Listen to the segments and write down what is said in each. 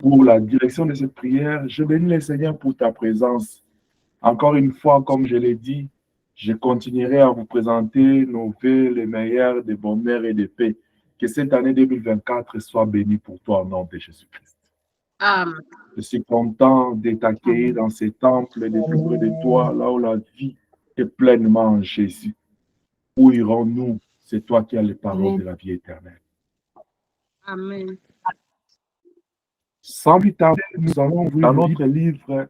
pour la direction de cette prière. Je bénis le Seigneur pour ta présence. Encore une fois, comme je l'ai dit, je continuerai à vous présenter nos vœux les meilleurs de bonheur et de paix. Que cette année 2024 soit bénie pour toi au nom de Jésus-Christ. Amen. Je suis content de t'accueillir dans ces temples et de plus près de toi, là où la vie est pleinement en Jésus. Où irons-nous? C'est toi qui as les paroles de la vie éternelle. Amen. Sans plus tarder, nous allons ouvrir dans notre livre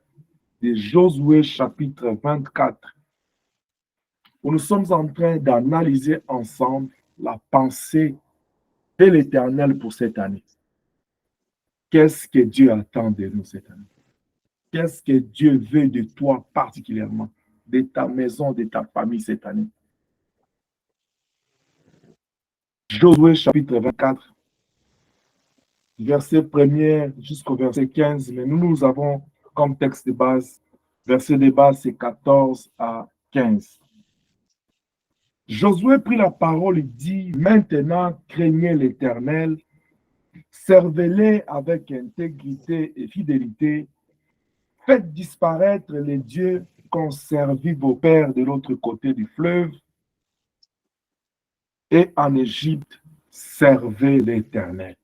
de Josué chapitre 24, où nous sommes en train d'analyser ensemble la pensée de l'Éternel pour cette année. Qu'est-ce que Dieu attend de nous cette année? Qu'est-ce que Dieu veut de toi particulièrement, de ta maison, de ta famille cette année? Josué chapitre 24, verset 1er jusqu'au verset 15, mais nous avons comme texte de base, verset de base, c'est 14 à 15. Josué prit la parole et dit, maintenant craignez l'Éternel, servez-le avec intégrité et fidélité, faites disparaître les dieux qu'ont servi vos pères de l'autre côté du fleuve, et en Égypte, servez l'Éternel.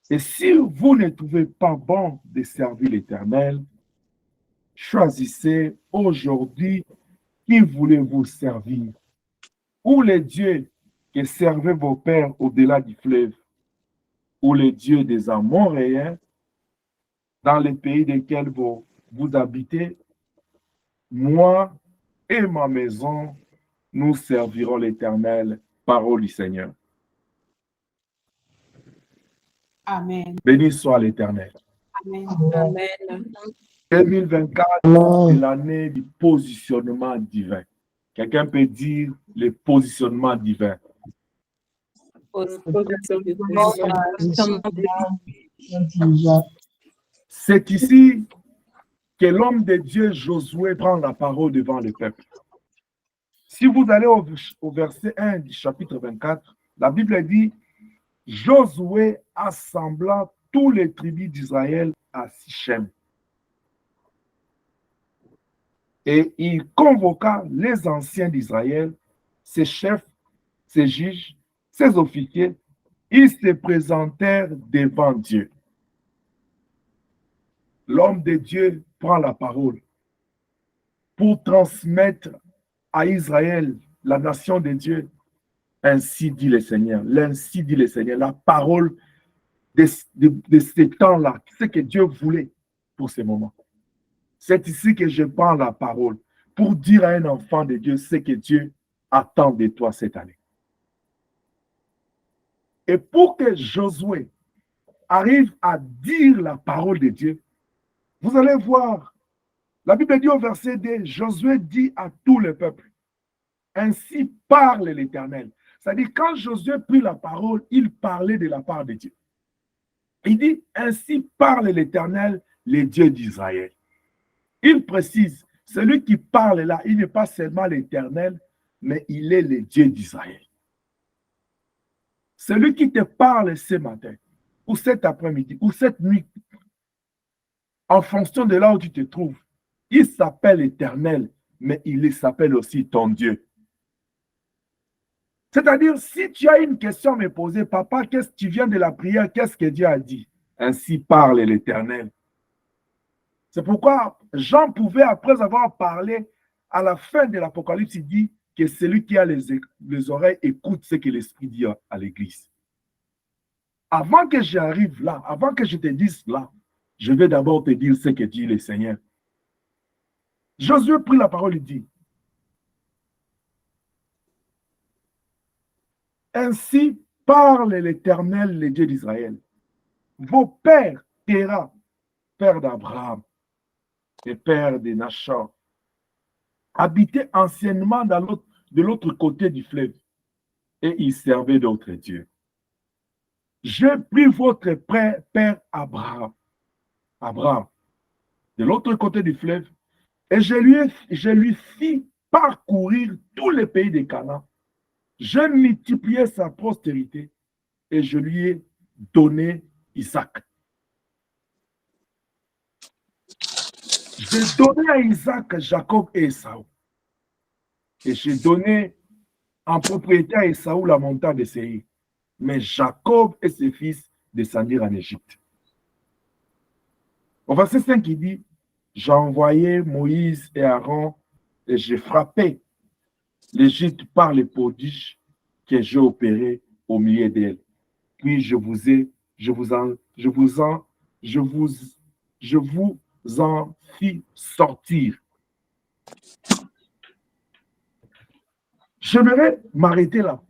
Et si vous ne trouvez pas bon de servir l'Éternel, choisissez aujourd'hui qui voulez-vous servir, ou les dieux que servaient vos pères au-delà du fleuve, ou les dieux des Amoréens, dans les pays desquels vous habitez. Moi et ma maison, nous servirons l'Éternel, parole du Seigneur. Amen. Béni soit l'Éternel. Amen. Amen. 2024 est l'année du positionnement divin. Quelqu'un peut dire le positionnement divin. C'est ici que l'homme de Dieu Josué prend la parole devant le peuple. Si vous allez au verset 1 du chapitre 24, la Bible dit Josué assembla tous les tribus d'Israël à Sichem. Et il convoqua les anciens d'Israël, ses chefs, ses juges, ses officiers. Ils se présentèrent devant Dieu. L'homme de Dieu prend la parole pour transmettre à Israël, la nation de Dieu, ainsi dit le Seigneur, l'ainsi dit le Seigneur, la parole de ces temps-là, ce que Dieu voulait pour ces moments. C'est ici que je prends la parole pour dire à un enfant de Dieu ce que Dieu attend de toi cette année. Et pour que Josué arrive à dire la parole de Dieu, vous allez voir, la Bible dit au verset 2, Josué dit à tout le peuple, ainsi parle l'Éternel. C'est-à-dire, quand Josué prit la parole, il parlait de la part de Dieu. Il dit, ainsi parle l'Éternel, le Dieu d'Israël. Il précise, celui qui parle là, il n'est pas seulement l'Éternel, mais il est le Dieu d'Israël. Celui qui te parle ce matin, ou cet après-midi, ou cette nuit, en fonction de là où tu te trouves, il s'appelle Éternel, mais il s'appelle aussi ton Dieu. C'est-à-dire, si tu as une question à me poser, papa, qu'est-ce que tu viens de la prière, qu'est-ce que Dieu a dit? Ainsi parle l'Éternel. C'est pourquoi Jean pouvait, après avoir parlé, à la fin de l'Apocalypse, il dit que celui qui a les oreilles écoute ce que l'Esprit dit à l'Église. Avant que j'arrive là, avant que je te dise là, je vais d'abord te dire ce que dit le Seigneur. Josué prit la parole et dit, ainsi parle l'Éternel, le Dieu d'Israël. Vos pères, Téra, père d'Abraham et père de Nachor, habitaient anciennement de l'autre côté du fleuve et ils servaient d'autres dieux. J'ai pris votre père Abraham, de l'autre côté du fleuve, et je lui fis parcourir tous les pays de Canaan. Je multipliai sa postérité et je lui ai donné Isaac. j'ai donné à Isaac, Jacob et Esaü. Et j'ai donné en propriété à Esaü la montagne de Séir. Mais Jacob et ses fils descendirent en Égypte. Au verset 5, il dit, j'ai envoyé Moïse et Aaron et j'ai frappé l'Égypte par les prodiges que j'ai opérés au milieu d'elle. Puis je vous en fis sortir. J'aimerais m'arrêter là.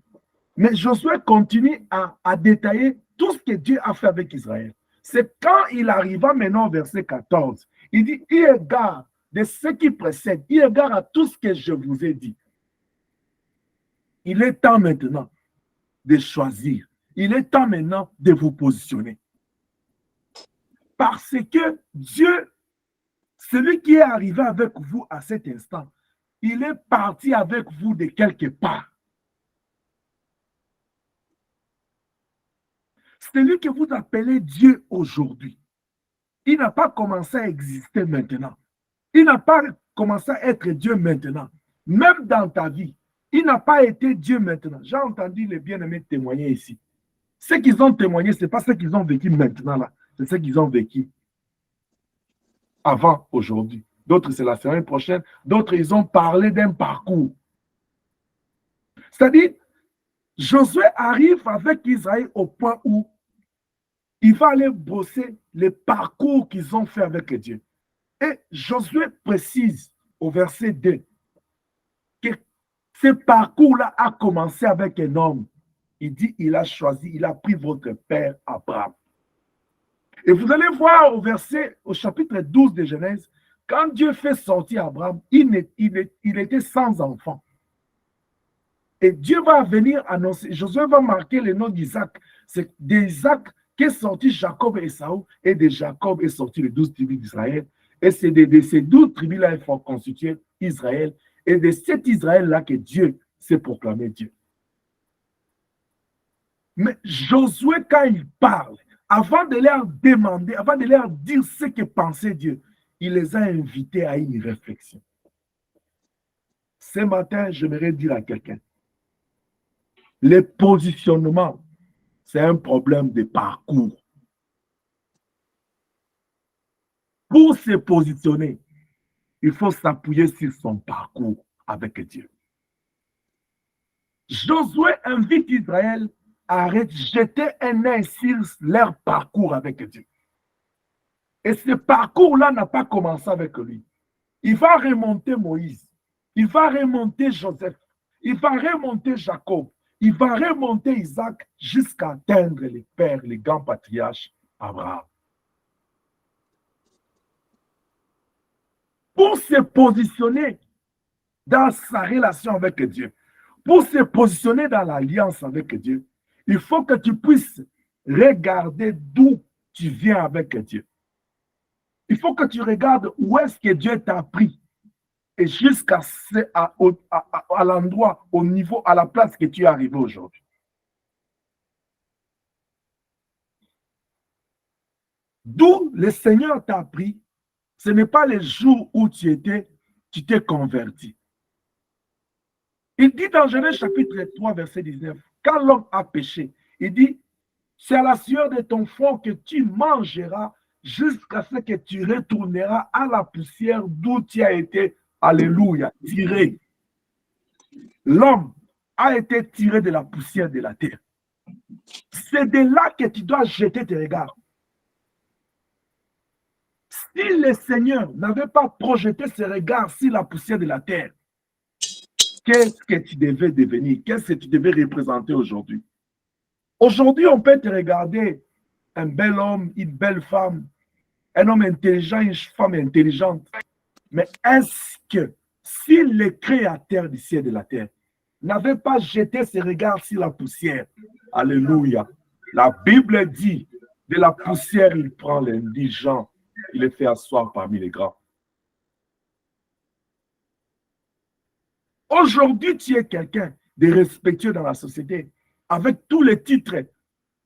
Mais Josué continue à détailler tout ce que Dieu a fait avec Israël. C'est quand il arriva maintenant au verset 14, il dit, eu égard de ce qui précède, eu égard à tout ce que je vous ai dit, il est temps maintenant de choisir. Il est temps maintenant de vous positionner. Parce que Dieu, celui qui est arrivé avec vous à cet instant, il est parti avec vous de quelque part. Celui que vous appelez Dieu aujourd'hui, il n'a pas commencé à exister maintenant. Il n'a pas commencé à être Dieu maintenant. Même dans ta vie, il n'a pas été Dieu maintenant. J'ai entendu les bien-aimés témoigner ici. Ce qu'ils ont témoigné, ce n'est pas ce qu'ils ont vécu maintenant, là. C'est ce qu'ils ont vécu avant, aujourd'hui. D'autres, c'est la semaine prochaine. D'autres, ils ont parlé d'un parcours. C'est-à-dire, Josué arrive avec Israël au point où il va aller bosser les parcours qu'ils ont fait avec Dieu. Et Josué précise au verset 2 que ce parcours-là a commencé avec un homme. Il dit, il a choisi, il a pris votre père Abraham. Et vous allez voir au chapitre 12 de Genèse, quand Dieu fait sortir Abraham, il était sans enfant. Et Dieu va venir annoncer, Josué va marquer le nom d'Isaac. C'est d'Isaac qu'est sorti Jacob et Esaü, et de Jacob est sorti les 12 tribus d'Israël. Et c'est de ces 12 tribus-là qu'il faut constituer Israël. Et de cet Israël-là que Dieu s'est proclamé Dieu. Mais Josué, quand il parle, avant de leur demander, avant de leur dire ce que pensait Dieu, il les a invités à une réflexion. Ce matin, j'aimerais dire à quelqu'un, le positionnement, c'est un problème de parcours. Pour se positionner, il faut s'appuyer sur son parcours avec Dieu. Josué invite Israël à jeter un œil sur leur parcours avec Dieu. Et ce parcours-là n'a pas commencé avec lui. Il va remonter Moïse, il va remonter Joseph, il va remonter Jacob, il va remonter Isaac jusqu'à atteindre les pères, les grands patriarches, Abraham. Pour se positionner dans sa relation avec Dieu, pour se positionner dans l'alliance avec Dieu, il faut que tu puisses regarder d'où tu viens avec Dieu. Il faut que tu regardes où est-ce que Dieu t'a pris et jusqu'à l'endroit, au niveau, à la place que tu es arrivé aujourd'hui. D'où le Seigneur t'a pris, ce n'est pas le jour où tu t'es converti. Il dit dans Genèse chapitre 3, verset 19, quand l'homme a péché, il dit, c'est à la sueur de ton front que tu mangeras jusqu'à ce que tu retourneras à la poussière d'où tu as été, alléluia, tiré. L'homme a été tiré de la poussière de la terre. C'est de là que tu dois jeter tes regards. Si le Seigneur n'avait pas projeté ses regards sur la poussière de la terre, qu'est-ce que tu devais devenir? Qu'est-ce que tu devais représenter aujourd'hui? Aujourd'hui, on peut te regarder un bel homme, une belle femme, un homme intelligent, une femme intelligente. Mais est-ce que si le Créateur du ciel et de la terre n'avait pas jeté ses regards sur la poussière, alléluia, la Bible dit, de la poussière, il prend l'indigent, il le fait asseoir parmi les grands. Aujourd'hui, tu es quelqu'un de respectueux dans la société, avec tous les titres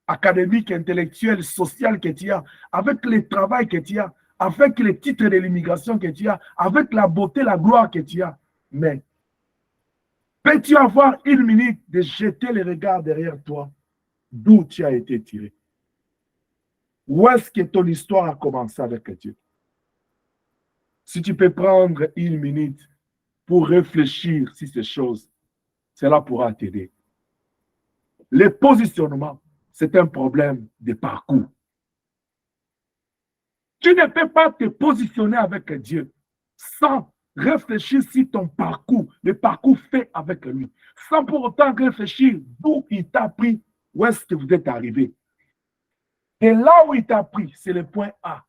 académiques, intellectuels, sociaux que tu as, avec le travail que tu as, avec les titres de l'immigration que tu as, avec la beauté, la gloire que tu as. Mais peux-tu avoir une minute de jeter les regards derrière toi, d'où tu as été tiré? Où est-ce que ton histoire a commencé avec Dieu? Si tu peux prendre une minute pour réfléchir sur ces choses, cela pourra t'aider. Le positionnement, c'est un problème de parcours. Tu ne peux pas te positionner avec Dieu sans réfléchir sur ton parcours, le parcours fait avec lui, sans pour autant réfléchir d'où il t'a pris, où est-ce que vous êtes arrivé. Et là où il t'a pris, c'est le point A.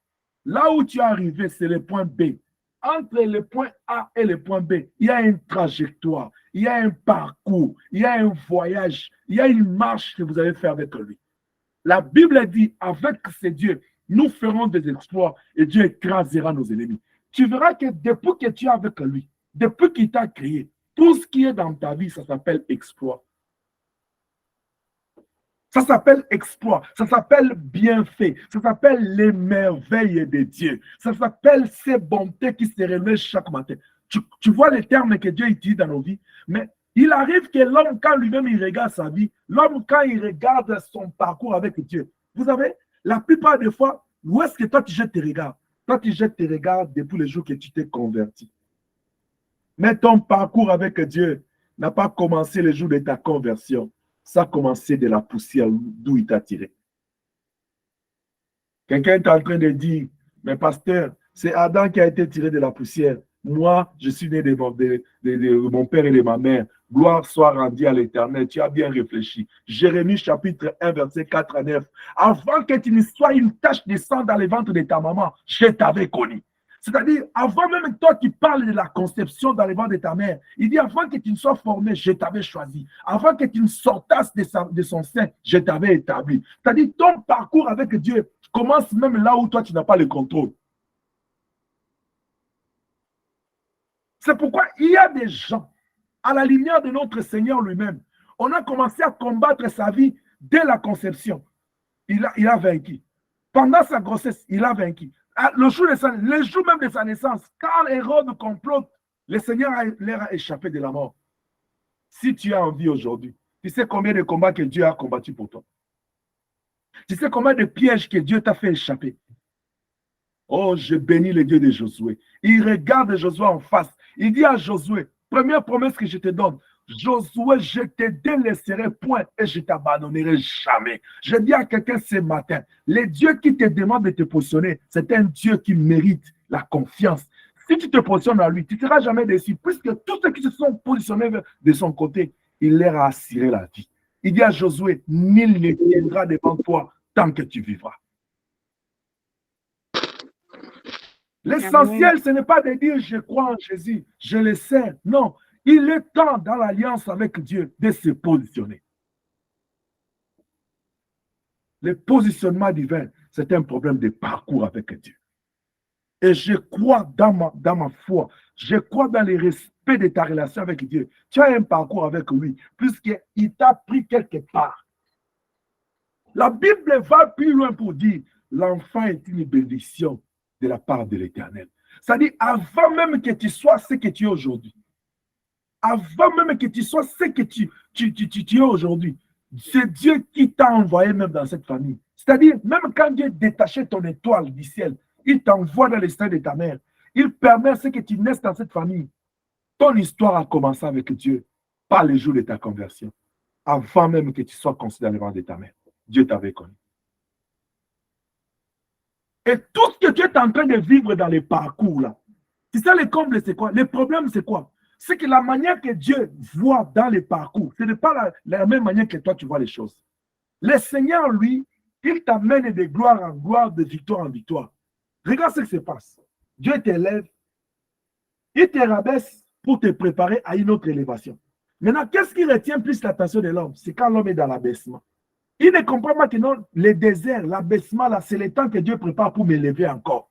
Là où tu es arrivé, c'est le point B. Entre le point A et le point B, il y a une trajectoire, il y a un parcours, il y a un voyage, il y a une marche que vous avez fait avec lui. La Bible dit, avec ce Dieu, nous ferons des exploits et Dieu écrasera nos ennemis. Tu verras que depuis que tu es avec lui, depuis qu'il t'a créé, tout ce qui est dans ta vie, ça s'appelle exploit. Ça s'appelle exploit, ça s'appelle bienfait, ça s'appelle les merveilles de Dieu, ça s'appelle ces bontés qui se révèlent chaque matin. Tu vois les termes que Dieu utilise dans nos vies, mais il arrive que l'homme, quand lui-même il regarde sa vie, l'homme, quand il regarde son parcours avec Dieu, vous savez, la plupart des fois, où est-ce que toi tu jettes tes regards? Toi tu jettes tes regards depuis le jour que tu t'es converti. Mais ton parcours avec Dieu n'a pas commencé le jour de ta conversion. Ça a commencé de la poussière d'où il t'a tiré. Quelqu'un est en train de dire, mais pasteur, c'est Adam qui a été tiré de la poussière. Moi, je suis né de mon père et de ma mère. Gloire soit rendue à l'Éternel. Tu as bien réfléchi. Jérémie chapitre 1, verset 4 à 9. Avant que tu ne sois une tache de sang dans le ventre de ta maman, je t'avais connu. C'est-à-dire, avant même toi qui parles de la conception dans les ventres de ta mère, il dit, avant que tu ne sois formé, je t'avais choisi. Avant que tu ne sortasses de son sein, je t'avais établi. C'est-à-dire, ton parcours avec Dieu commence même là où toi, tu n'as pas le contrôle. C'est pourquoi il y a des gens, à la lumière de notre Seigneur lui-même, on a commencé à combattre sa vie dès la conception. Il a vaincu. Pendant sa grossesse, il a vaincu. Le jour même de sa naissance, quand Hérode complote, le Seigneur leur a échappé de la mort. Si tu as envie aujourd'hui, tu sais combien de combats que Dieu a combattu pour toi. Tu sais combien de pièges que Dieu t'a fait échapper. Oh, je bénis le Dieu de Josué. Il regarde Josué en face. Il dit à Josué, première promesse que je te donne, Josué, je te délaisserai point et je t'abandonnerai jamais. Je dis à quelqu'un ce matin, le Dieu qui te demande de te positionner, c'est un Dieu qui mérite la confiance. Si tu te positionnes à lui, tu ne seras jamais déçu, puisque tous ceux qui se sont positionnés de son côté, il leur a assuré la vie. Il dit à Josué, nul ne viendra devant toi tant que tu vivras. L'essentiel, ce n'est pas de dire je crois en Jésus, je le sais. Non, il est temps dans l'alliance avec Dieu de se positionner. Le positionnement divin, c'est un problème de parcours avec Dieu. Et je crois dans ma foi, je crois dans le respect de ta relation avec Dieu. Tu as un parcours avec lui, puisqu'il t'a pris quelque part. La Bible va plus loin pour dire l'enfant est une bénédiction de la part de l'Éternel. C'est-à-dire, avant même que tu sois ce que tu es aujourd'hui, avant même que tu sois ce que tu es aujourd'hui, c'est Dieu qui t'a envoyé même dans cette famille. C'est-à-dire, même quand Dieu détachait ton étoile du ciel, il t'envoie dans les seins de ta mère. Il permet à ce que tu naisses dans cette famille. Ton histoire a commencé avec Dieu, pas le jour de ta conversion. Avant même que tu sois considéré dans le ventre de ta mère. Dieu t'avait connu. Et tout ce que tu es en train de vivre dans les parcours là, c'est ça le comble, c'est quoi? Le problème, c'est quoi? C'est que la manière que Dieu voit dans les parcours, ce n'est pas la même manière que toi tu vois les choses. Le Seigneur, lui, il t'amène de gloire en gloire, de victoire en victoire. Regarde ce qui se passe. Dieu t'élève, il te rabaisse pour te préparer à une autre élévation. Maintenant, qu'est-ce qui retient plus l'attention de l'homme? C'est quand l'homme est dans l'abaissement. Il ne comprend pas que non, le désert, l'abaissement, là, c'est le temps que Dieu prépare pour m'élever encore.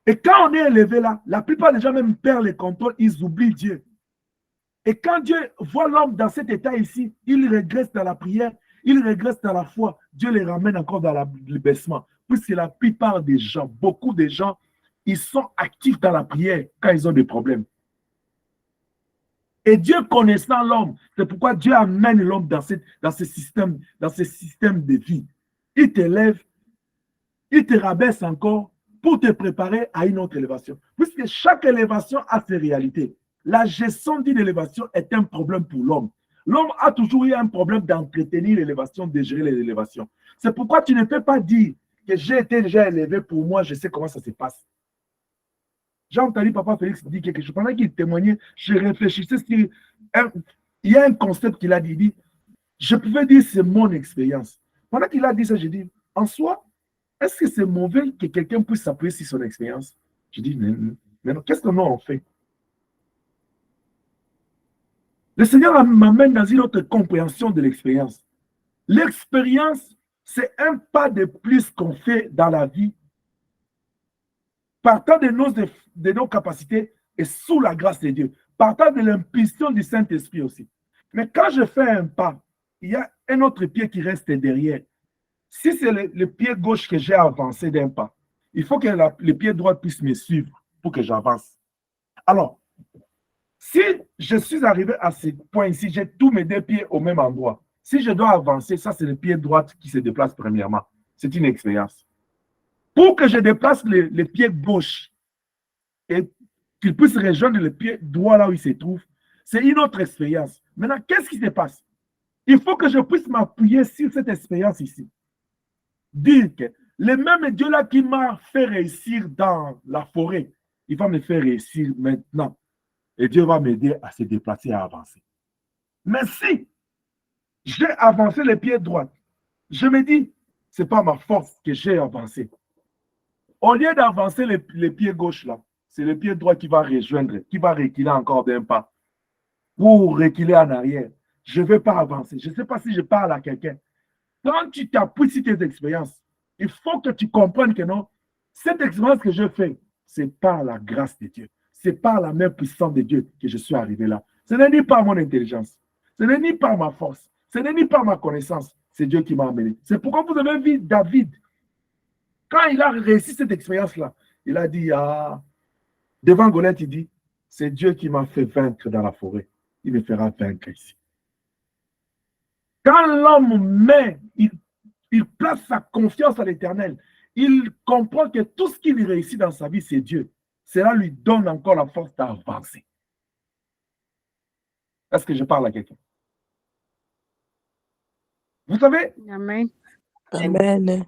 Et quand on est élevé là, la plupart des gens même perdent le contrôle, ils oublient Dieu. Et quand Dieu voit l'homme dans cet état ici, il régresse dans la prière, il régresse dans la foi, Dieu les ramène encore dans l'abaissement puisque la plupart des gens, beaucoup de gens, ils sont actifs dans la prière quand ils ont des problèmes. Et Dieu connaissant l'homme, c'est pourquoi Dieu amène l'homme dans ce système de vie. Il t'élève, il te rabaisse encore pour te préparer à une autre élévation. Puisque chaque élévation a ses réalités. La gestion d'une élévation est un problème pour l'homme. L'homme a toujours eu un problème d'entretenir l'élévation, de gérer l'élévation. C'est pourquoi tu ne peux pas dire que j'ai été déjà élevé pour moi, je sais comment ça se passe. J'ai entendu Papa Félix dire quelque chose. Pendant qu'il témoignait, je réfléchissais sur il y a un concept qu'il a dit. Il dit, je pouvais dire c'est mon expérience. Pendant qu'il a dit ça, j'ai dit, en soi, est-ce que c'est mauvais que quelqu'un puisse s'appuyer sur son expérience? Je dis, mais non, qu'est-ce que nous on fait? Le Seigneur m'amène dans une autre compréhension de l'expérience. L'expérience, c'est un pas de plus qu'on fait dans la vie, partant de nos capacités et sous la grâce de Dieu, partant de l'impulsion du Saint-Esprit aussi. Mais quand je fais un pas, il y a un autre pied qui reste derrière. Si c'est le pied gauche que j'ai avancé d'un pas, il faut que le pied droit puisse me suivre pour que j'avance. Alors, si je suis arrivé à ce point ici, j'ai tous mes deux pieds au même endroit. Si je dois avancer, ça c'est le pied droit qui se déplace premièrement. C'est une expérience. Pour que je déplace le pied gauche et qu'il puisse rejoindre le pied droit là où il se trouve, c'est une autre expérience. Maintenant, qu'est-ce qui se passe? Il faut que je puisse m'appuyer sur cette expérience ici. Dire que le même Dieu là qui m'a fait réussir dans la forêt, il va me faire réussir maintenant. Et Dieu va m'aider à se déplacer, à avancer. Mais si j'ai avancé le pied droit, je me dis, ce n'est pas ma force que j'ai avancé. Au lieu d'avancer le pied gauche là, c'est le pied droit qui va rejoindre, qui va reculer encore d'un pas. Pour reculer en arrière. Je ne vais pas avancer. Je ne sais pas si je parle à quelqu'un. Quand tu t'appuies sur tes expériences, il faut que tu comprennes que non, cette expérience que je fais, c'est par la grâce de Dieu. C'est par la main puissante de Dieu que je suis arrivé là. Ce n'est ni par mon intelligence. Ce n'est ni par ma force. Ce n'est ni par ma connaissance. C'est Dieu qui m'a amené. C'est pourquoi vous avez vu David. Quand il a réussi cette expérience-là, il a dit, devant Goliath, il dit, c'est Dieu qui m'a fait vaincre dans la forêt. Il me fera vaincre ici. Quand l'homme met, il place sa confiance à l'Éternel, il comprend que tout ce qu'il réussit dans sa vie, c'est Dieu. Cela lui donne encore la force d'avancer. Est-ce que je parle à quelqu'un? Vous savez, Amen. Amen.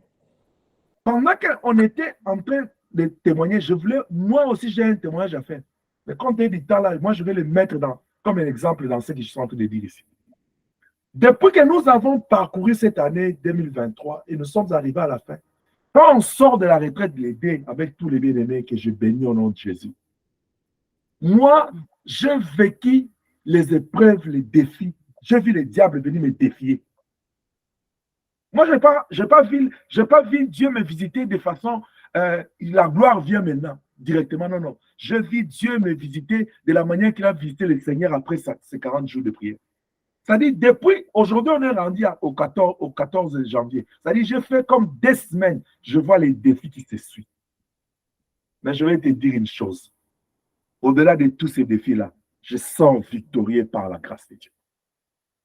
pendant qu'on était en train de témoigner, je voulais, moi aussi j'ai un témoignage à faire. Mais quand il y a du temps là, moi je vais le mettre comme un exemple dans ce que je suis en train de dire ici. Depuis que nous avons parcouru cette année 2023 et nous sommes arrivés à la fin, quand on sort de la retraite de l'aider avec tous les bien-aimés que je bénis au nom de Jésus, moi, j'ai vécu les épreuves, les défis. J'ai vu le diable venir me défier. Moi, je n'ai pas vu Dieu me visiter de façon, la gloire vient maintenant, directement. Non, non. Je vis Dieu me visiter de la manière qu'il a visité le Seigneur après ses 40 jours de prière. C'est-à-dire, depuis aujourd'hui, on est rendu au 14 janvier. C'est-à-dire, j'ai fait comme des semaines, je vois les défis qui se suivent. Mais je vais te dire une chose. Au-delà de tous ces défis-là, je sors victorieux par la grâce de Dieu.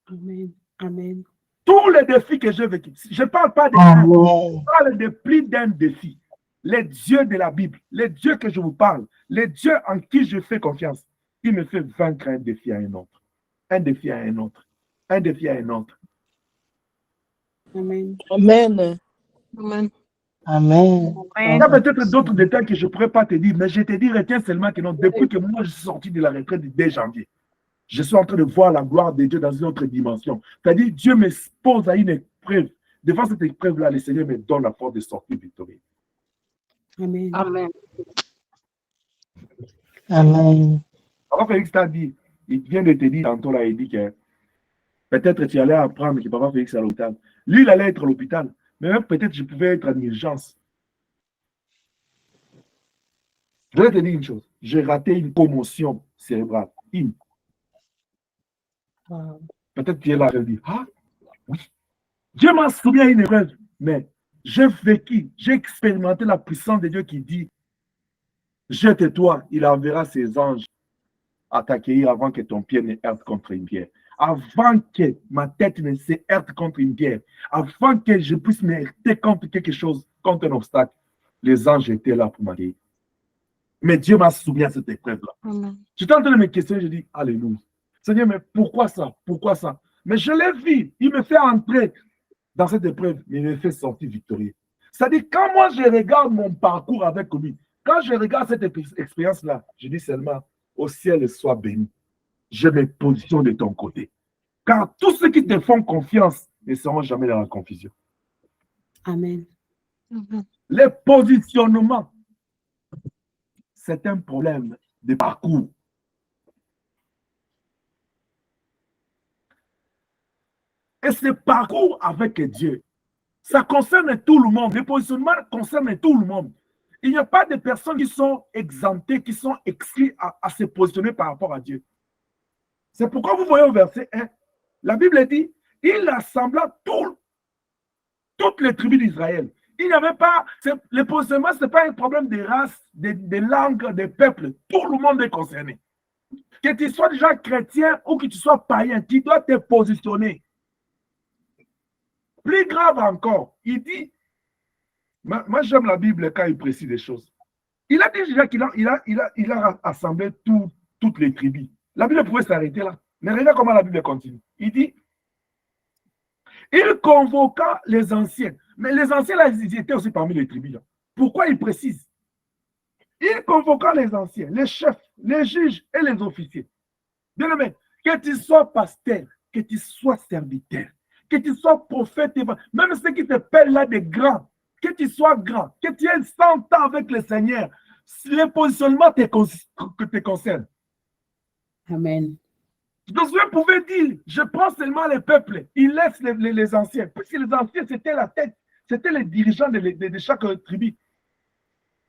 Amen. Amen. Tous les défis que j'ai vécus, je ne parle pas de un, je parle de plus d'un défi. Les dieux de la Bible, les dieux que je vous parle, les dieux en qui je fais confiance, il me fait vaincre un défi à un autre. Un défi à un autre. Un défi à un autre. Amen. Amen. Amen. Amen. Il y a peut-être d'autres détails que je ne pourrais pas te dire, mais je te dis, retiens seulement que non, depuis que moi je suis sorti de la retraite du 2 janvier, je suis en train de voir la gloire de Dieu dans une autre dimension. C'est-à-dire, Dieu m'expose à une épreuve. Devant cette épreuve-là, le Seigneur me donne la force de sortir victorieux. Amen. Amen. Amen. Papa Félix t'a dit, il vient de te dire tantôt là, il dit que peut-être tu allais apprendre que Papa Félix est à l'hôpital. Lui, il allait être à l'hôpital, mais même peut-être je pouvais être en urgence. Je vais te dire une chose, j'ai raté une commotion cérébrale. Peut-être tu es là, je dis, ah, oui. Dieu m'a soumis à une épreuve, mais j'ai vécu, j'ai expérimenté la puissance de Dieu qui dit, jette-toi, il enverra ses anges à t'accueillir avant que ton pied ne heurte contre une pierre. Avant que ma tête ne se heurte contre une pierre, avant que je puisse me heurter contre quelque chose, contre un obstacle, les anges étaient là pour m'accueillir. Mais Dieu m'a soumis à cette épreuve-là. J'étais en train de me questionner, je dis, alléluia. Seigneur, mais pourquoi ça? Pourquoi ça? Mais je l'ai vu, il me fait entrer dans cette épreuve, mais il me fait sortir victorieux. C'est-à-dire, quand moi je regarde mon parcours avec lui, quand je regarde cette expérience-là, je dis seulement, au ciel soit béni. Je me positionne de ton côté. Car tous ceux qui te font confiance ne seront jamais dans la confusion. Amen. Le positionnement, c'est un problème de parcours. Et ce parcours avec Dieu, ça concerne tout le monde. Le positionnement concerne tout le monde. Il n'y a pas de personnes qui sont exemptées, qui sont exclues à se positionner par rapport à Dieu. C'est pourquoi vous voyez au verset 1, la Bible dit, il assembla toutes les tribus d'Israël. Il n'y avait pas, le positionnement, ce n'est pas un problème de race, de langue, de peuple. Tout le monde est concerné. Que tu sois déjà chrétien ou que tu sois païen, tu dois te positionner. Plus grave encore, il dit, moi j'aime la Bible quand il précise des choses. Il a dit déjà qu'il a assemblé toutes les tribus. La Bible pouvait s'arrêter là. Mais regarde comment la Bible continue. Il dit, il convoqua les anciens. Mais les anciens, là, ils étaient aussi parmi les tribus. Là. Pourquoi il précise? Il convoqua les anciens, les chefs, les juges et les officiers. Bien aimé, que tu sois pasteur, que tu sois serviteur, que tu sois prophète, même ceux qui te pèlent là des grands, que tu sois grand, que tu aies 100 ans avec le Seigneur, le positionnement te concerne. Amen. Josué pouvait dire, je prends seulement les peuples, il laisse les anciens, puisque les anciens, c'était la tête, c'était les dirigeants de chaque tribu.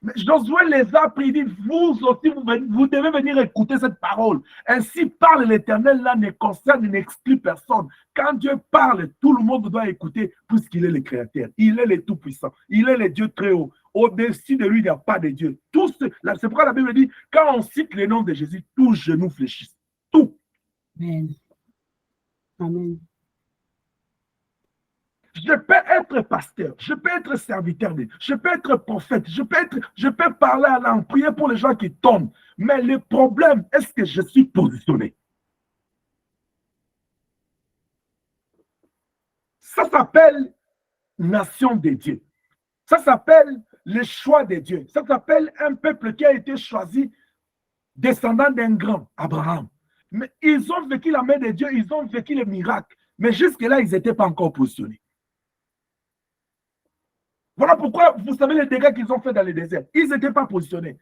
Mais Josué les a pris, il dit, vous aussi, vous devez venir écouter cette parole. Ainsi parle l'Éternel, là ne concerne, n'exclut personne. Quand Dieu parle, tout le monde doit écouter, puisqu'il est le Créateur, il est le Tout-Puissant, il est le Dieu très haut. Au-dessus de lui, il n'y a pas de Dieu. C'est pourquoi la Bible dit, quand on cite le nom de Jésus, tous genoux fléchissent. Tout. Amen. Amen. Je peux être pasteur, je peux être serviteur, je peux être prophète, je peux parler à l'âme, prier pour les gens qui tombent. Mais le problème, est-ce que je suis positionné? Ça s'appelle nation de Dieu. Ça s'appelle le choix de Dieu. Ça s'appelle un peuple qui a été choisi descendant d'un grand, Abraham. Mais ils ont vécu la main de Dieu, ils ont vécu les miracles. Mais jusque-là, ils n'étaient pas encore positionnés. Voilà pourquoi, vous savez les dégâts qu'ils ont fait dans le désert. Ils n'étaient pas positionnés.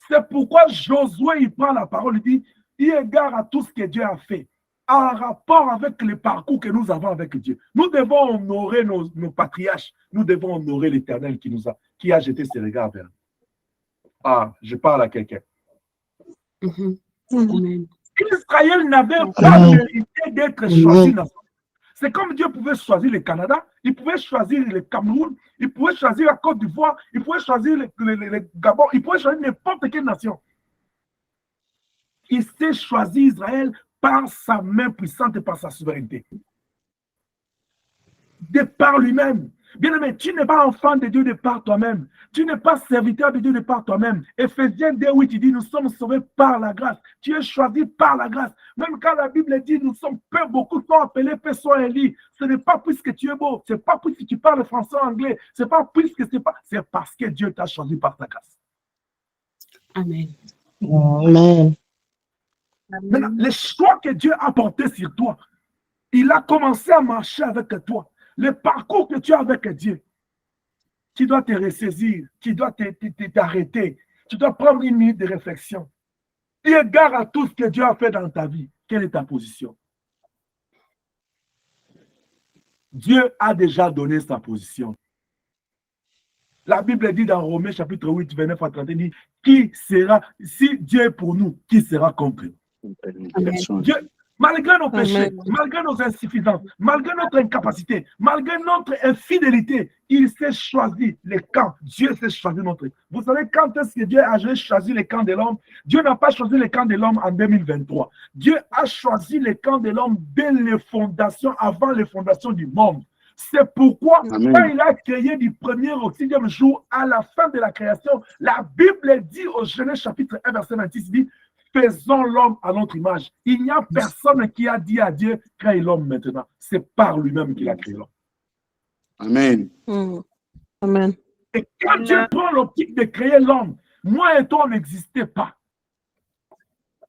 C'est pourquoi Josué, il prend la parole, il dit, il égare à tout ce que Dieu a fait, en rapport avec le parcours que nous avons avec Dieu. Nous devons honorer nos patriarches. Nous devons honorer l'Éternel qui a jeté ses regards vers nous. Ah, je parle à quelqu'un. Amen. Israël n'avait pas mérité d'être choisi dans son. C'est comme Dieu pouvait choisir le Canada, il pouvait choisir le Cameroun, il pouvait choisir la Côte d'Ivoire, il pouvait choisir le Gabon, il pouvait choisir n'importe quelle nation. Il s'est choisi Israël par sa main puissante et par sa souveraineté. De par lui-même. Bien-aimé, tu n'es pas enfant de Dieu de par toi-même. Tu n'es pas serviteur de Dieu de par toi-même. Éphésiens 2:8, il dit, nous sommes sauvés par la grâce. Tu es choisi par la grâce. Même quand la Bible dit, nous sommes peu, beaucoup sont appelés, peu sont élus. Ce n'est pas puisque tu es beau. Ce n'est pas puisque tu parles français ou anglais. Ce n'est pas puisque c'est pas. C'est parce que Dieu t'a choisi par ta grâce. Amen. Amen. Maintenant, le choix que Dieu a porté sur toi, il a commencé à marcher avec toi. Le parcours que tu as avec Dieu, tu dois te ressaisir, tu dois t'arrêter, tu dois prendre une minute de réflexion. Et égard à tout ce que Dieu a fait dans ta vie, quelle est ta position? Dieu a déjà donné sa position. La Bible dit dans Romains chapitre 8, 29 à 30, il dit, qui sera, si Dieu est pour nous, qui sera contre nous? Amen. Malgré nos péchés, Amen. malgré nos insuffisances, malgré notre incapacité, malgré notre infidélité, il s'est choisi les camps. Dieu s'est choisi notre. Vous savez, quand est-ce que Dieu a choisi les camps de l'homme? Dieu n'a pas choisi les camps de l'homme en 2023. Dieu a choisi les camps de l'homme dès les fondations, avant les fondations du monde. C'est pourquoi, Amen. quand il a créé du premier au 6e jour, à la fin de la création, la Bible dit au Genèse chapitre 1, verset 26, dit, faisons l'homme à notre image. Il n'y a personne qui a dit à Dieu, crée l'homme maintenant. C'est par lui-même qu'il a créé l'homme. Amen. Amen. Et quand Dieu prend l'optique de créer l'homme, moi et toi, on n'existait pas.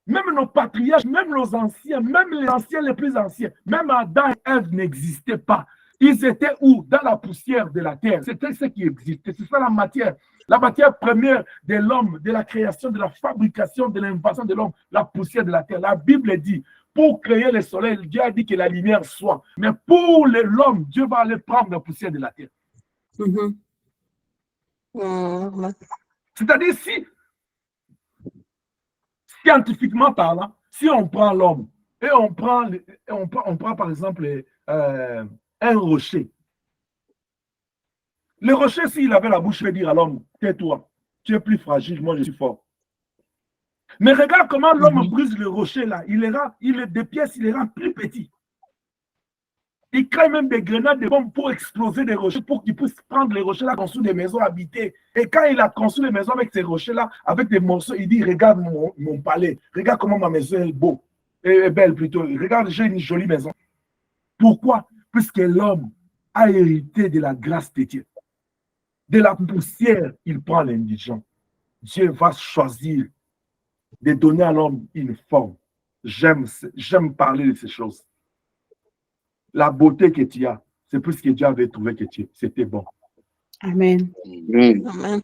Même nos patriarches, même nos anciens, même les anciens les plus anciens, même Adam et Ève n'existaient pas. Ils étaient où? Dans la poussière de la terre. C'était ce qui existait. C'est ça la matière première de l'homme, de la création, de la fabrication, de l'invention de l'homme, la poussière de la terre. La Bible dit, pour créer le soleil, Dieu a dit que la lumière soit. Mais pour l'homme, Dieu va aller prendre la poussière de la terre. C'est-à-dire, si, scientifiquement parlant, si on prend l'homme et on prend par exemple un rocher. Le rocher, s'il avait la bouche, il va dire à l'homme, tais-toi, tu es plus fragile, moi je suis fort. Mais regarde comment l'homme brise le rocher là. Il est des pièces, il les rend plus petits. Il crée même des grenades, des bombes pour exploser des rochers, pour qu'il puisse prendre les rochers là, construire des maisons habitées. Et quand il a construit les maisons avec ces rochers là, avec des morceaux, il dit, regarde mon palais, regarde comment ma maison est beau, est belle plutôt. Regarde, j'ai une jolie maison. Pourquoi? Puisque l'homme a hérité de la grâce de Dieu. De la poussière, il prend l'indigent. Dieu va choisir de donner à l'homme une forme. J'aime parler de ces choses. La beauté que tu as, c'est plus que Dieu avait trouvé que c'était bon. Amen. Amen.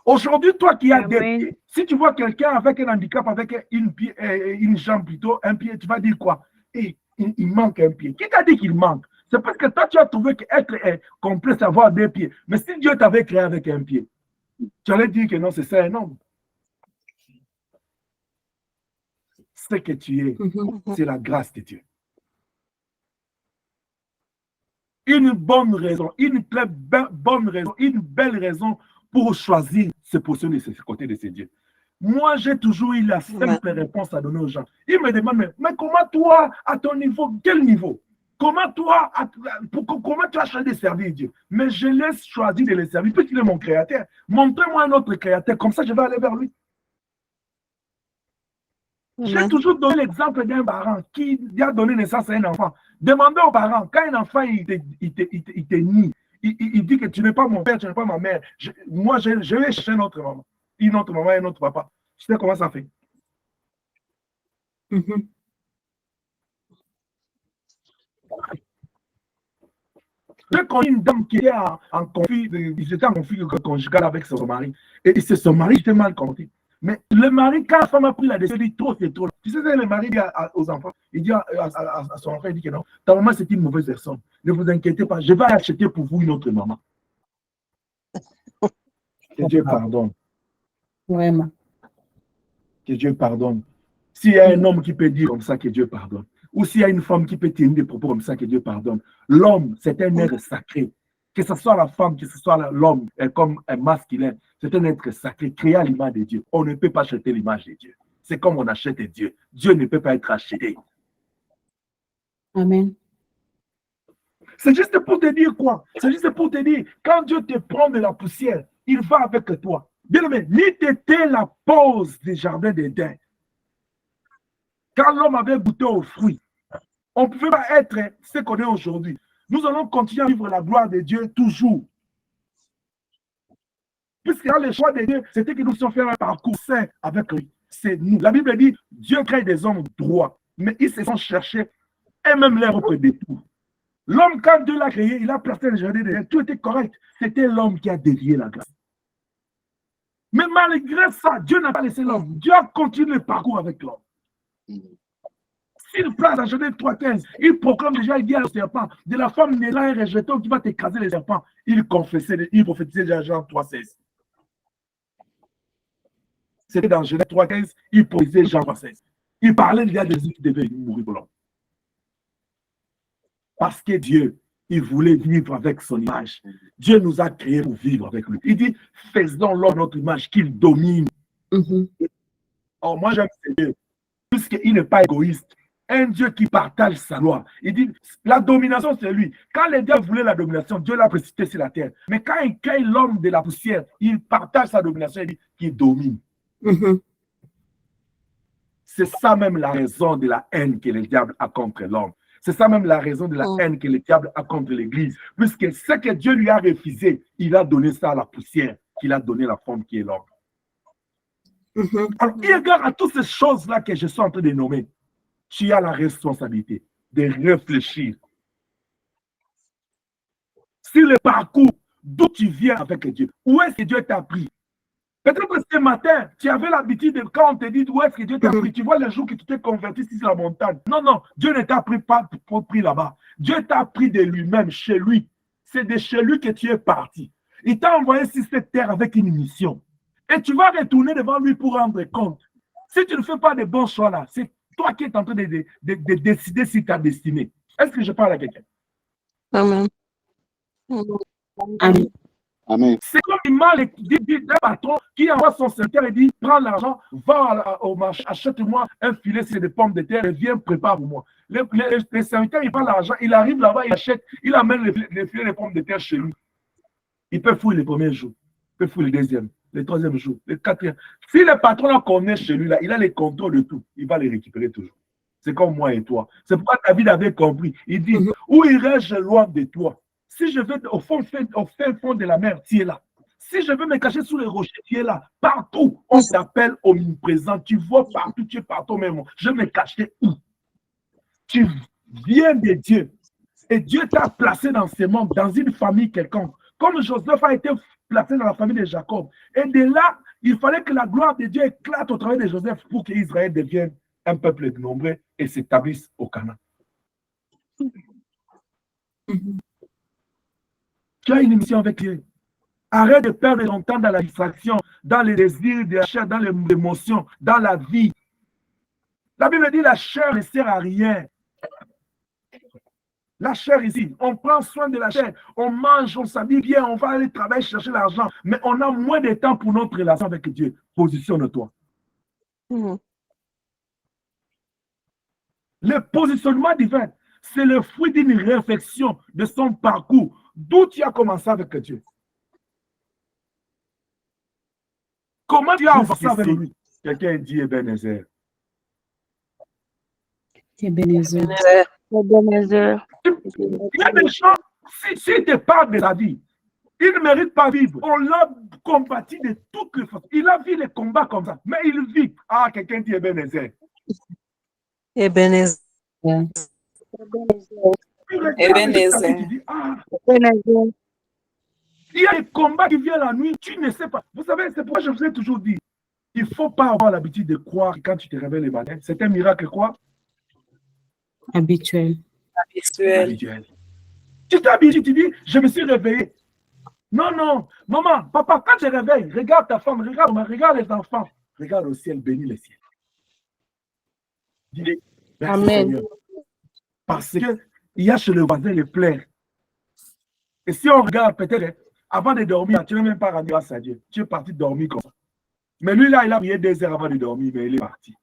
Aujourd'hui, toi qui as des Amen. pieds, si tu vois quelqu'un avec un handicap, avec une jambe plutôt, un pied, tu vas dire quoi? Et il manque un pied. Qui t'a dit qu'il manque? C'est parce que toi, tu as trouvé qu'être complet, c'est avoir deux pieds. Mais si Dieu t'avait créé avec un pied, tu allais dire que non, c'est ça un homme. Ce que tu es, c'est la grâce de Dieu. Une bonne raison, une très bonne raison, une belle raison pour choisir se positionner de ce côté de ces dieux. Moi, j'ai toujours eu la simple réponse à donner aux gens. Ils me demandent, mais comment toi, à ton niveau, quel niveau? Comment toi, comment tu as choisi de servir Dieu? Mais je laisse choisir de le servir, puisqu'il est mon créateur. Montrez-moi un autre créateur, comme ça je vais aller vers lui. J'ai toujours donné l'exemple d'un parent qui a donné naissance à un enfant. Demandez aux parents, quand un enfant il te nie, il dit que tu n'es pas mon père, tu n'es pas ma mère. Moi, je vais chercher une autre maman et un autre papa. Tu sais comment ça fait? J'ai connu une dame qui était en conflit, ils étaient en conflit conjugal avec son mari. Et c'est son mari qui était mal compris. Mais le mari, quand la femme a pris la décision, il dit trop, c'est trop. Tu sais, le mari dit aux enfants, il dit à son enfant, il dit que non, ta maman c'est une mauvaise personne. Ne vous inquiétez pas, je vais acheter pour vous une autre maman. Que Dieu pardonne. Vraiment. Que Dieu pardonne. S'il y a un homme qui peut dire comme ça, que Dieu pardonne. Ou s'il y a une femme qui peut tenir des propos comme ça, que Dieu pardonne. L'homme, c'est un être sacré. Que ce soit la femme, que ce soit l'homme, comme un masculin, c'est un être sacré, créé à l'image de Dieu. On ne peut pas acheter l'image de Dieu. C'est comme on achète Dieu. Dieu ne peut pas être acheté. Amen. C'est juste pour te dire quoi? C'est juste pour te dire, quand Dieu te prend de la poussière, il va avec toi. Bien aimé, n'eût été la pause des jardins d'Éden. Quand l'homme avait goûté aux fruits, on ne pouvait pas être ce qu'on est aujourd'hui. Nous allons continuer à vivre la gloire de Dieu toujours. Puisque dans le choix de Dieu, c'était que nous puissions faire un parcours sain avec lui. C'est nous. La Bible dit, Dieu crée des hommes droits, mais ils se sont cherchés et même leur propre détour. L'homme, quand Dieu l'a créé, il a placé le jardin de Dieu. Tout était correct. C'était l'homme qui a dévié la grâce. Mais malgré ça, Dieu n'a pas laissé l'homme. Dieu a continué le parcours avec l'homme. S'il place à Genèse 3,15, il proclame déjà, il dit à le serpent, de la femme naîtra un rejeton qui va t'écraser les serpents. Il prophétisait déjà Jean 3,16. C'était dans Genèse 3,15, il prophétisait Jean 3,16. Il parlait déjà de Jésus qui devait mourir pour l'homme. Parce que Dieu, il voulait vivre avec son image. Dieu nous a créés pour vivre avec lui. Il dit, faisons l'homme notre image, qu'il domine. Or, moi, j'aime ce Dieu, puisqu'il n'est pas égoïste. Un Dieu qui partage sa loi. Il dit, la domination, c'est lui. Quand les dieux voulaient la domination, Dieu l'a précipité sur la terre. Mais quand il crée l'homme de la poussière, il partage sa domination, il dit qu'il domine. C'est ça même la raison de la haine que le diable a contre l'homme. C'est ça même la raison de la haine que le diable a contre l'Église. Puisque ce que Dieu lui a refusé, il a donné ça à la poussière, qu'il a donné la forme qui est l'homme. Alors, il regarde à toutes ces choses-là que je suis en train de nommer. Tu as la responsabilité de réfléchir sur le parcours d'où tu viens avec Dieu. Où est-ce que Dieu t'a pris? Peut-être que ce matin, tu avais l'habitude de, quand on te dit où est-ce que Dieu t'a pris, tu vois le jour que tu t'es converti sur la montagne. Non, non, Dieu ne t'a pas pris là-bas. Dieu t'a pris de lui-même, chez lui. C'est de chez lui que tu es parti. Il t'a envoyé sur cette terre avec une mission. Et tu vas retourner devant lui pour rendre compte. Si tu ne fais pas de bons choix là, c'est toi qui es en train de décider si ta destinée. Est-ce que je parle à quelqu'un? Amen. Amen. Amen. C'est comme l'image d'un patron qui envoie son serviteur et dit, prends l'argent, va au marché, achète-moi un filet de pommes de terre et viens, prépare pour moi. Le serviteur, il prend l'argent, il arrive là-bas, il achète, il amène les filets de pommes de terre chez lui. Il peut fouiller le premier jour, il peut fouiller le deuxième, le troisième jour, le quatrième. Si le patron là connaît chez lui, là, il a les contrôles de tout, il va les récupérer toujours. C'est comme moi et toi. C'est pourquoi David avait compris. Il dit, où irai-je loin de toi? Si je vais au fin fond de la mer, tu es là. Si je veux me cacher sous les rochers, tu es là. Partout, on t'appelle omniprésent. Tu vois partout, tu es partout même. Je me cacher où? Tu viens de Dieu. Et Dieu t'a placé dans ce monde, dans une famille quelconque. Comme Joseph a été placé dans la famille de Jacob. Et de là, il fallait que la gloire de Dieu éclate au travers de Joseph pour qu'Israël devienne un peuple nombreux et s'établisse au Canaan. Tu as une mission avec Dieu. Arrête de perdre ton temps dans la distraction, dans les désirs de la chair, dans les émotions, dans la vie. La Bible dit la chair ne sert à rien. La chair ici, on prend soin de la chair, on mange, on s'habille bien, on va aller travailler, chercher l'argent, mais on a moins de temps pour notre relation avec Dieu. Positionne-toi. Le positionnement divin, c'est le fruit d'une réflexion de son parcours. D'où tu as commencé avec Dieu? Comment tu as avancé avec lui? Quelqu'un dit Ebenezer. Ebenezer. Ebenezer. Il y a des gens, si te parle de la vie, il ne mérite pas vivre. On l'a combattu de toutes les façons. Il a vu les combats comme ça, mais il vit. Ah, quelqu'un dit Ebenezer. Ebenezer. Ebenezer. Il y a des combats qui viennent la nuit, tu ne sais pas. Vous savez, c'est pourquoi je vous ai toujours dit, il ne faut pas avoir l'habitude de croire que quand tu te réveilles le matin, c'est un miracle quoi? Habituel. Habituel. Tu t'habitues, tu dis, je me suis réveillé. Non, non, maman, papa, quand tu te réveilles, regarde ta femme, regarde les enfants, regarde au ciel, bénis le ciel. Dis, merci Seigneur. Parce qu'il y a chez le voisin les pleurs. Et si on regarde peut-être, avant de dormir, tu n'as même pas rendu grâce à Dieu. Tu es parti dormir comme ça. Mais lui là, il a prié 2 heures avant de dormir, mais il est parti.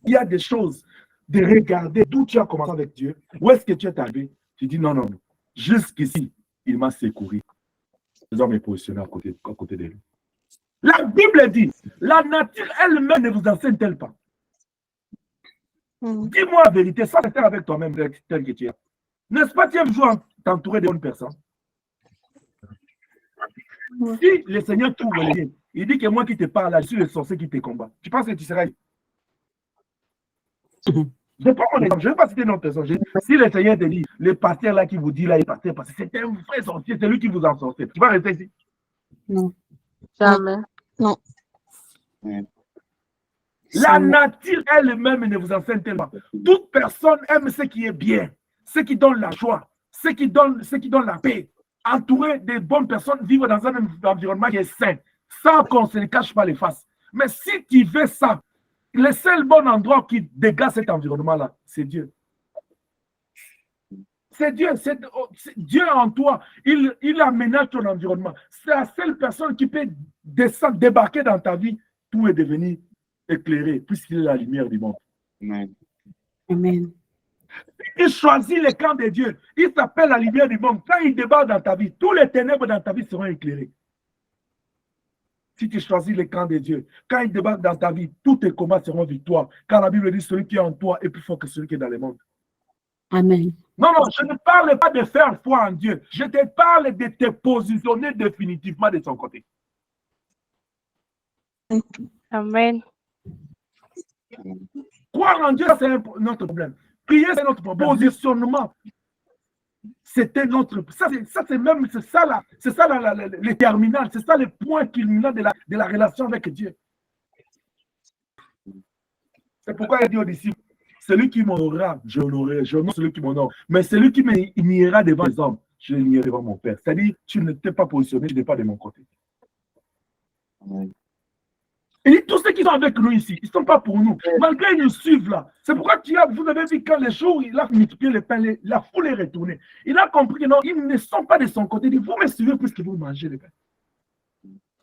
Il y a des choses de regarder d'où tu as commencé avec Dieu. Où est-ce que tu es arrivé? Tu dis non, non, non. Jusqu'ici, il m'a secouru. Je dois me positionner à côté de lui. La Bible dit, la nature elle-même ne vous enseigne-t-elle pas? Dis-moi la vérité, ça c'est avec toi-même tel que tu es. N'est-ce pas, tu aimes toujours t'entourer de bonnes personnes? Si le Seigneur t'ouvre les yeux, il dit que moi qui te parle là, je suis le sorcier qui te combat. Tu penses que tu seras... Je prends mon exemple, je ne vais pas citer notre personne. Si le Seigneur te dit, le pasteur là qui vous dit là, il est pasteur, parce que c'est un vrai sorcier, c'est lui qui vous en sorcier. Tu vas rester ici? Non. Jamais. Non. La nature elle-même ne vous enseigne tellement. Toute personne aime ce qui est bien, ce qui donne la joie, ce qui donne la paix. Entourer de bonnes personnes, vivre dans un environnement qui est sain, sans qu'on se ne cache pas les faces. Mais si tu veux ça, le seul bon endroit qui dégage cet environnement-là, c'est Dieu. C'est Dieu, c'est Dieu en toi. Il aménage ton environnement. C'est la seule personne qui peut descendre, débarquer dans ta vie. Tout est devenu éclairé, puisqu'il est la lumière du monde. Amen. Amen. Il choisit le camp de Dieu. Il s'appelle la lumière du monde. Quand il débarque dans ta vie, tous les ténèbres dans ta vie seront éclairées. Si tu choisis le camp de Dieu, quand il débarque dans ta vie, tous tes combats seront victoires. Car la Bible dit celui qui est en toi est plus fort que celui qui est dans le monde. Amen. Non, non, je ne parle pas de faire foi en Dieu. Je te parle de te positionner définitivement de son côté. Amen. Croire en Dieu, c'est notre problème. Prier, c'est notre problème. Positionnement, c'était notre. Ça, c'est ça le terminal, c'est ça le point culminant de la relation avec Dieu. C'est pourquoi il dit aux disciples, celui qui m'honorera, je honorerai, je honore celui qui m'honore. Mais celui qui m'ira devant les hommes, je l'irai devant mon Père. C'est-à-dire, tu ne t'es pas positionné, tu n'es pas de mon côté. Amen. Il dit, tous ceux qui sont avec nous ici, ils ne sont pas pour nous. Malgré ils nous suivent là. C'est pourquoi vous avez vu quand les jours, il a multiplié les pains, la foule est retournée. Il a compris que non, ils ne sont pas de son côté. Il dit, vous me suivez puisque vous mangez les pains.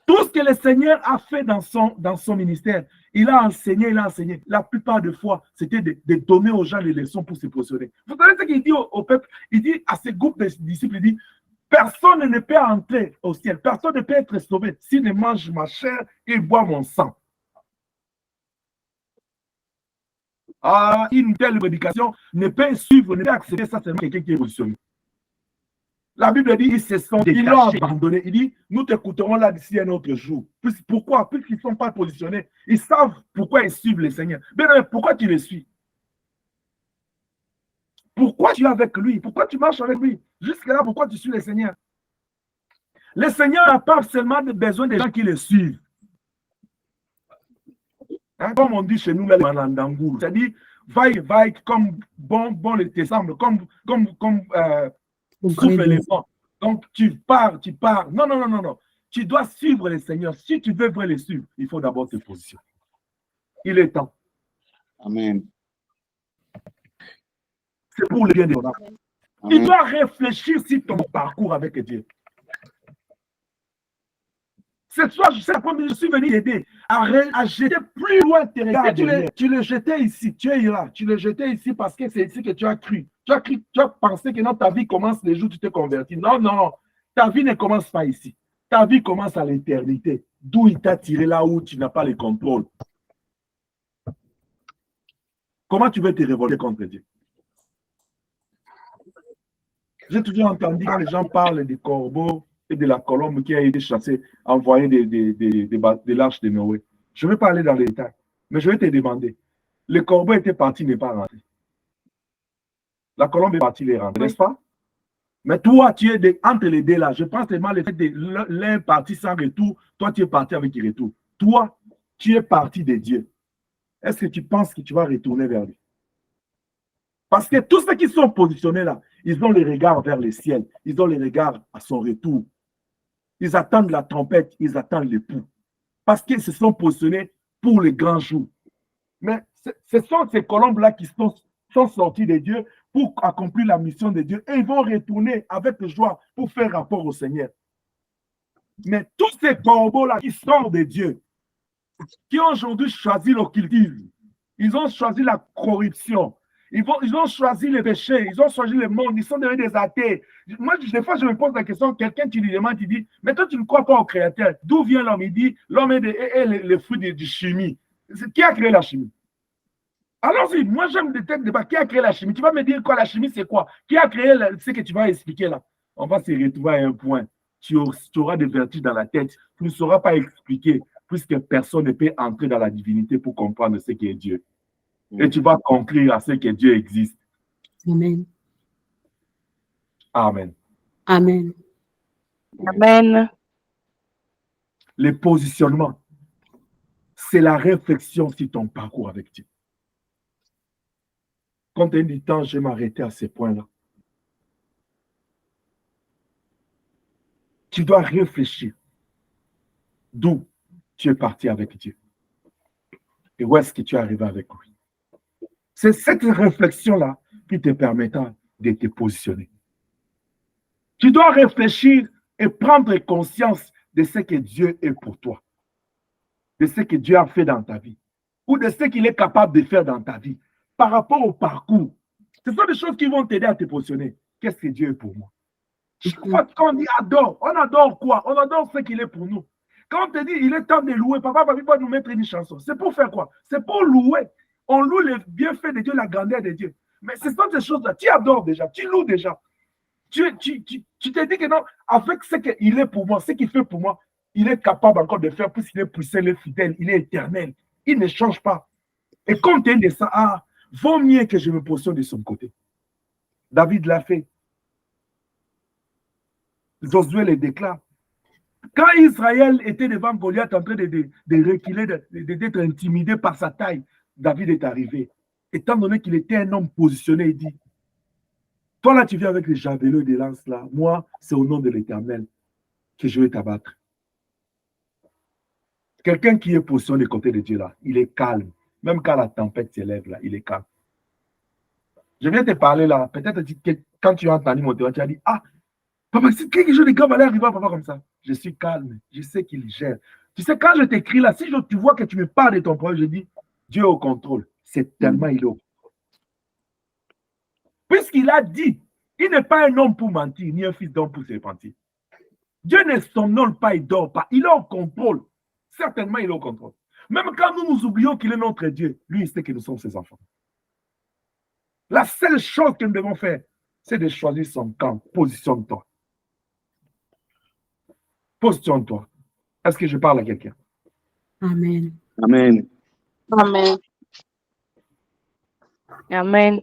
Tout ce que le Seigneur a fait dans son ministère, il a enseigné. La plupart des fois, c'était de donner aux gens les leçons pour se positionner. Vous savez ce qu'il dit au peuple? Il dit à ce groupe de disciples, il dit, personne ne peut entrer au ciel, personne ne peut être sauvé s'il ne mange ma chair et boit mon sang. Ah, une telle prédication ne peut suivre, ne peut accepter ça, c'est quelqu'un qui est positionné. La Bible dit, ils l'ont abandonné. Il dit, nous t'écouterons là d'ici un autre jour. Pourquoi? Puisqu'ils ne sont pas positionnés. Ils savent pourquoi ils suivent le Seigneur. Mais non, pourquoi tu les suis? Pourquoi tu es avec lui? Pourquoi tu marches avec lui? Jusque-là, pourquoi tu suis le Seigneur? Le Seigneur n'a pas seulement besoin des gens qui le suivent. Hein, comme on dit chez nous, là, c'est-à-dire, vaille, comme bon le tessemble, comme souffle les vents. Donc, tu pars. Non. Tu dois suivre le Seigneur. Si tu veux le suivre, il faut d'abord te positionner. Il est temps. Amen. C'est pour le bien de ton âme. Tu dois réfléchir sur ton parcours avec Dieu. Cette fois, je suis venu t'aider à jeter plus loin tes regards. Tu le jetais ici, tu es là. Tu le jetais ici parce que c'est ici que tu as cru. Tu as pensé que non, ta vie commence le jour où tu t'es converti. Non. Ta vie ne commence pas ici. Ta vie commence à l'éternité. D'où il t'a tiré là où tu n'as pas le contrôle. Comment tu veux te révolter contre Dieu? J'ai toujours entendu quand les gens parlent des corbeaux et de la colombe qui a été chassée, envoyée de l'arche de Noé. Je ne vais pas aller dans les détails, mais je vais te demander. Le corbeau était parti, n'est pas rentré. La colombe est partie, les rentrer, n'est-ce pas? Mais toi, tu es entre les deux là. Je pense tellement le fait de l'un parti sans retour, toi, tu es parti avec le retour. Toi, tu es parti de Dieu. Est-ce que tu penses que tu vas retourner vers lui? Parce que tous ceux qui sont positionnés là, ils ont les regards vers le ciel. Ils ont les regards à son retour. Ils attendent la trompette, ils attendent l'époux. Parce qu'ils se sont positionnés pour le grand jour. Mais ce sont ces colombes-là qui sont sortis de Dieu pour accomplir la mission de Dieu. Et ils vont retourner avec joie pour faire rapport au Seigneur. Mais tous ces corbeaux-là qui sortent de Dieu, qui ont aujourd'hui choisi l'occultisme, ils ont choisi la corruption, ils ont choisi le péché, ils ont choisi le monde, ils sont devenus des athées. Moi, des fois, je me pose la question, quelqu'un qui lui demande, il dit, mais toi, tu ne crois pas au Créateur. D'où vient l'homme? Il dit, l'homme est le fruit de chimie. Qui a créé la chimie? Allons-y, moi, j'aime des têtes de débat. Qui a créé la chimie? Tu vas me dire quoi, la chimie, c'est quoi? Qui a créé ce que tu vas expliquer là? On va se retrouver à un point. Tu auras des vertiges dans la tête. Tu ne sauras pas expliquer, puisque personne ne peut entrer dans la divinité pour comprendre ce qu'est Dieu. Et tu vas conclure à ce que Dieu existe. Amen. Amen. Amen. Amen. Le positionnement, c'est la réflexion sur ton parcours avec Dieu. Compte tenu du temps, je vais m'arrêter à ces points-là. Tu dois réfléchir d'où tu es parti avec Dieu. Et où est-ce que tu es arrivé avec lui? C'est cette réflexion-là qui te permettra de te positionner. Tu dois réfléchir et prendre conscience de ce que Dieu est pour toi, de ce que Dieu a fait dans ta vie, ou de ce qu'il est capable de faire dans ta vie, par rapport au parcours. Ce sont des choses qui vont t'aider à te positionner. Qu'est-ce que Dieu est pour moi? Chaque fois qu'on dit adore, on adore quoi? On adore ce qu'il est pour nous. Quand on te dit il est temps de louer, papa va nous mettre une chanson. C'est pour faire quoi? C'est pour louer. On loue les bienfaits de Dieu, la grandeur de Dieu. Mais ce sont des choses-là. Tu adores déjà, tu loues déjà. Tu te dis que non, avec ce qu'il est pour moi, ce qu'il fait pour moi, il est capable encore de faire, puisqu'il est puissant, il est fidèle, il est éternel. Il ne change pas. Et compte tenu de ça, vaut mieux que je me positionne de son côté. David l'a fait. Josué le déclare. Quand Israël était devant Goliath en train de reculer, d'être intimidé par sa taille, David est arrivé. Étant donné qu'il était un homme positionné, il dit, toi là tu viens avec les javelots et des lances là, moi c'est au nom de l'Éternel que je vais t'abattre. Quelqu'un qui est positionné du côté de Dieu là, il est calme. Même quand la tempête s'élève là, il est calme. Je viens te parler là, peut-être que quand tu as entendu mon témoignage, tu as dit, ah, papa, si quelque chose de grave allait arriver à papa comme ça. Je suis calme, je sais qu'il gère. Tu sais, quand je t'écris là, si tu vois que tu me parles de ton problème, je dis, Dieu est au contrôle. C'est tellement il est au contrôle. Puisqu'il a dit, il n'est pas un homme pour mentir, ni un fils d'homme pour se repentir. Dieu ne somnole pas, il dort pas. Il est au contrôle. Certainement, il est au contrôle. Même quand nous nous oublions qu'il est notre Dieu, lui, il sait que nous sommes ses enfants. La seule chose que nous devons faire, c'est de choisir son camp. Positionne-toi. Positionne-toi. Est-ce que je parle à quelqu'un? Amen. Amen. Amen. Amen.